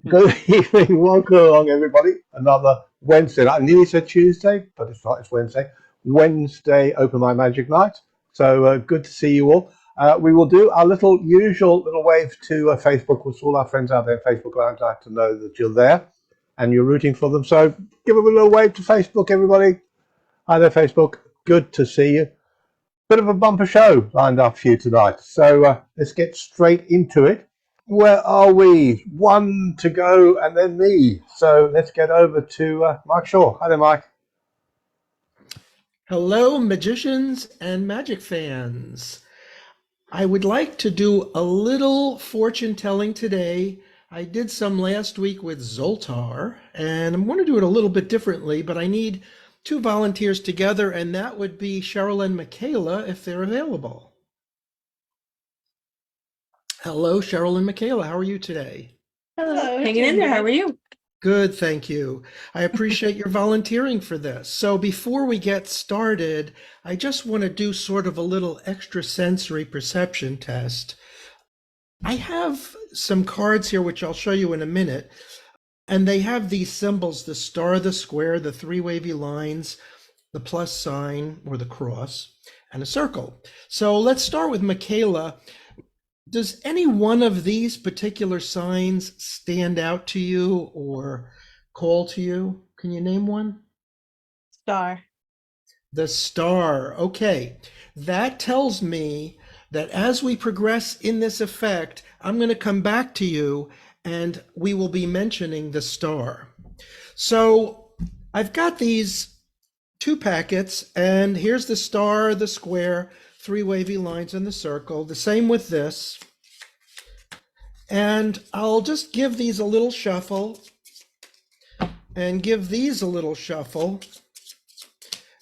Good evening, welcome along everybody. Another Wednesday night. I nearly said Tuesday, but it's not, it's Wednesday. Wednesday Open My Magic Night. So good to see you all. We will do our usual little wave to Facebook, with all our friends out there in Facebook Lounge. I have to know that you're there and you're rooting for them. So give them a little wave to Facebook, everybody. Hi there, Facebook. Good to see you. Bit of a bumper show lined up for you tonight. So let's get straight into it. Where are we? One to go and then me. So let's get over to Mike Shaw. Hi there, Mike. Hello, magicians and magic fans. I would like to do a little fortune telling today. I did some last week with Zoltar, and I'm going to do it a little bit differently, but I need two volunteers together, and that would be Cheryl and Michaela if they're available. Hello, Cheryl and Michaela. How are you today? Hello, hanging in there. How are you? Good, thank you. I appreciate your volunteering for this. So before we get started, I just want to do sort of a little extrasensory perception test. I have some cards here, which I'll show you in a minute, and they have these symbols, the star, the square, the three wavy lines, the plus sign or the cross, and a circle. So let's start with Michaela. Does any one of these particular signs stand out to you or call to you? Can you name one? Star. The star. Okay. That tells me that as we progress in this effect, I'm going to come back to you and we will be mentioning the star. So I've got these two packets, and here's the star, the square, three wavy lines, and the circle. The same with this. And I'll just give these a little shuffle and give these a little shuffle.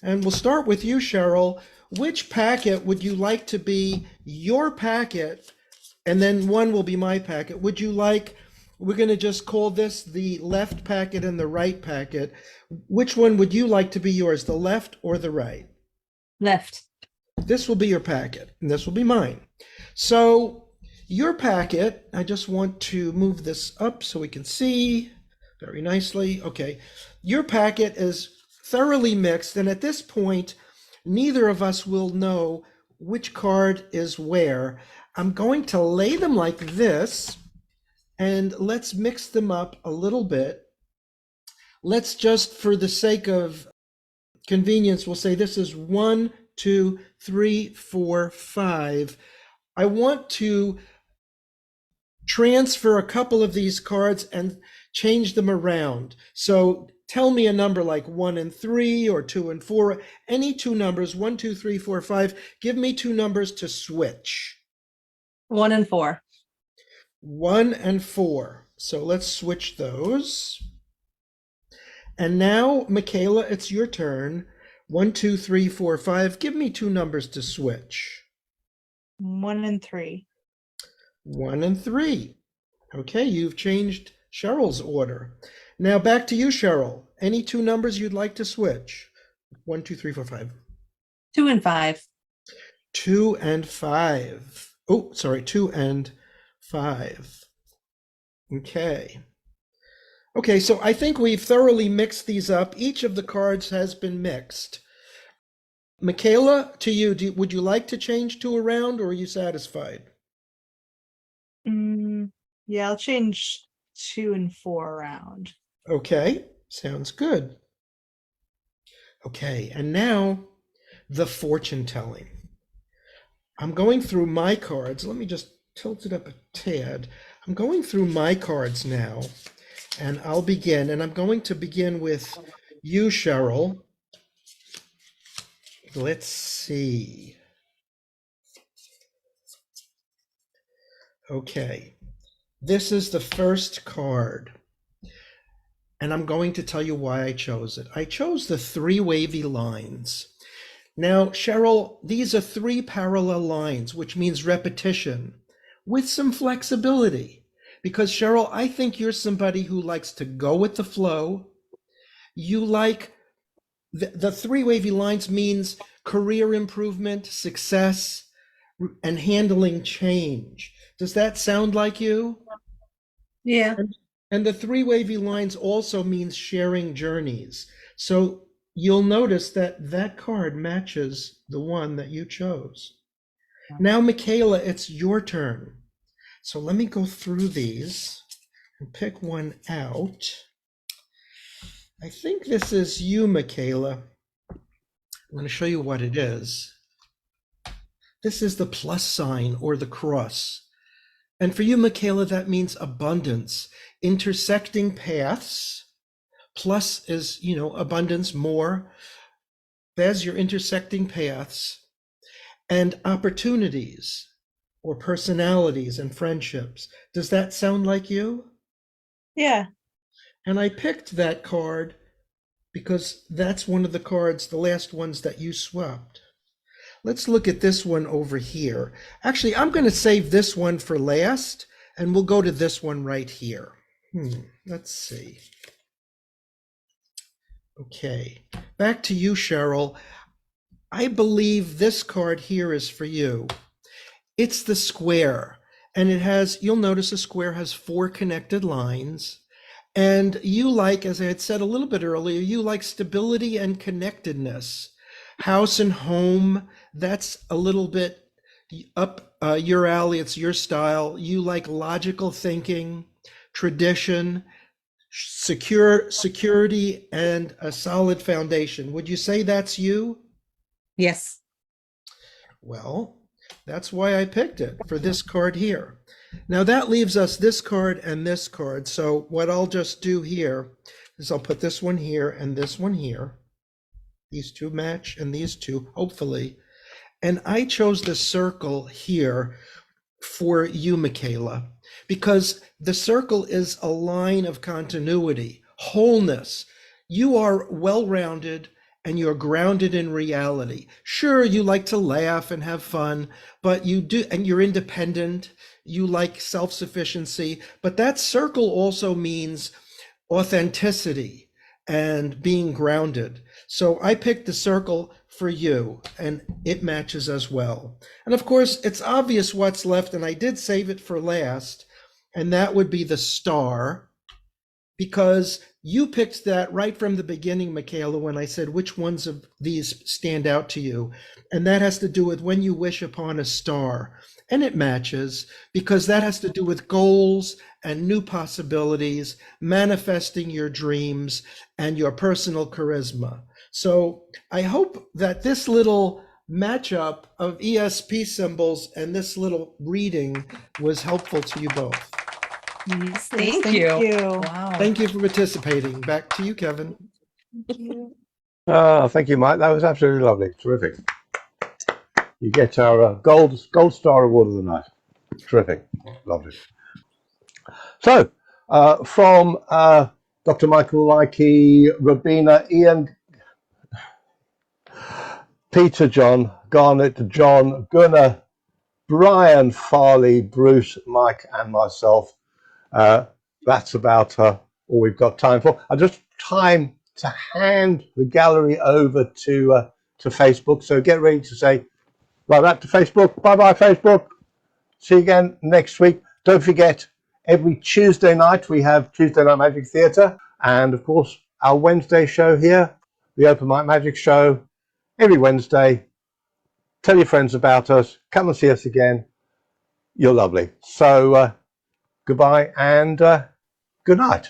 And we'll start with you, Cheryl. Which packet would you like to be your packet? And then one will be my packet. Would you like, we're going to just call this the left packet and the right packet. Which one would you like to be yours, the left or the right? Left. This will be your packet, and this will be mine. So your packet, I just want to move this up so we can see very nicely. Okay, your packet is thoroughly mixed, and at this point, neither of us will know which card is where. I'm going to lay them like this, and let's mix them up a little bit. Let's just, for the sake of convenience, we'll say this is 1, 2, 3, 4, 5. I want to transfer a couple of these cards and change them around. So tell me a number like 1 and 3 or 2 and 4, any two numbers, 1, 2, 3, 4, 5. Give me two numbers to switch. 1 and 4. 1 and 4. So let's switch those. And now, Michaela, it's your turn. 1, 2, 3, 4, 5. Give me two numbers to switch. 1 and 3. 1 and 3. Okay, you've changed Cheryl's order. Now back to you, Cheryl. Any two numbers you'd like to switch? 1, 2, 3, 4, 5. 2 and 5. 2 and 5. Oh, sorry, 2 and 5. Okay. Okay, so I think we've thoroughly mixed these up. Each of the cards has been mixed. Michaela, to you, would you like to change two around, or are you satisfied? Yeah, I'll change 2 and 4 around. Okay, sounds good. Okay, and now the fortune telling. I'm going through my cards. Let me just tilt it up a tad. I'm going through my cards now, and I'll begin. And I'm going to begin with you, Cheryl. Let's see. Okay, this is the first card, and I'm going to tell you why I chose it. I chose the three wavy lines. Now, Cheryl, these are three parallel lines, which means repetition with some flexibility. Because, Cheryl, I think you're somebody who likes to go with the flow. You like the three wavy lines means career improvement, success, and handling change. Does that sound like you? Yeah. And the three wavy lines also means sharing journeys. So you'll notice that that card matches the one that you chose. Now, Michaela, it's your turn. So let me go through these and pick one out. I think this is you, Michaela. I'm going to show you what it is. This is the plus sign or the cross. And for you, Michaela, that means abundance, intersecting paths. Plus is, abundance, more. There's your intersecting paths and opportunities or personalities and friendships. Does that sound like you? Yeah. And I picked that card because that's one of the cards, the last ones that you swapped. Let's look at this one over here. Actually, I'm going to save this one for last, and we'll go to this one right here. Let's see. Okay, back to you, Cheryl. I believe this card here is for you. It's the square, and it has, you'll notice a square has 4 connected lines. And you like, as I had said a little bit earlier, you like stability and connectedness. House and home, that's a little bit up your alley, it's your style. You like logical thinking, tradition, security, and a solid foundation. Would you say that's you? Yes. Well, that's why I picked it for this card here. Now that leaves us this card and this card. So what I'll just do here is I'll put this one here and this one here. These two match and these two, hopefully. And I chose the circle here for you, Michaela, because the circle is a line of continuity, wholeness. You are well-rounded and you're grounded in reality. Sure, you like to laugh and have fun, but you do, and you're independent. You like self-sufficiency, but that circle also means authenticity and being grounded. So I picked the circle for you, and it matches as well. And of course, it's obvious what's left, and I did save it for last, and that would be the star, because you picked that right from the beginning, Michaela, when I said which ones of these stand out to you. And that has to do with when you wish upon a star. And it matches because that has to do with goals and new possibilities, manifesting your dreams and your personal charisma. So I hope that this little matchup of ESP symbols and this little reading was helpful to you both. Yes, Thank thank you. you. Wow. Thank you for participating. Back to you, Kevin. Thank you. Thank you, Mike. That was absolutely lovely. Terrific. You get our gold star award of the night. Terrific. Lovely. So, from Dr. Michael Likey, Rabina, Ian, Peter, John, Garnet, John, Gunnar, Brian, Farley, Bruce, Mike, and myself. That's about all we've got time for. I just time to hand the gallery over to Facebook. So get ready to say bye back to Facebook. Bye bye, Facebook. See you again next week. Don't forget, every Tuesday night we have Tuesday Night Magic Theatre, and of course our Wednesday show here, the Open Mic Magic Show, every Wednesday. Tell your friends about us. Come and see us again. You're lovely. So goodbye and good night.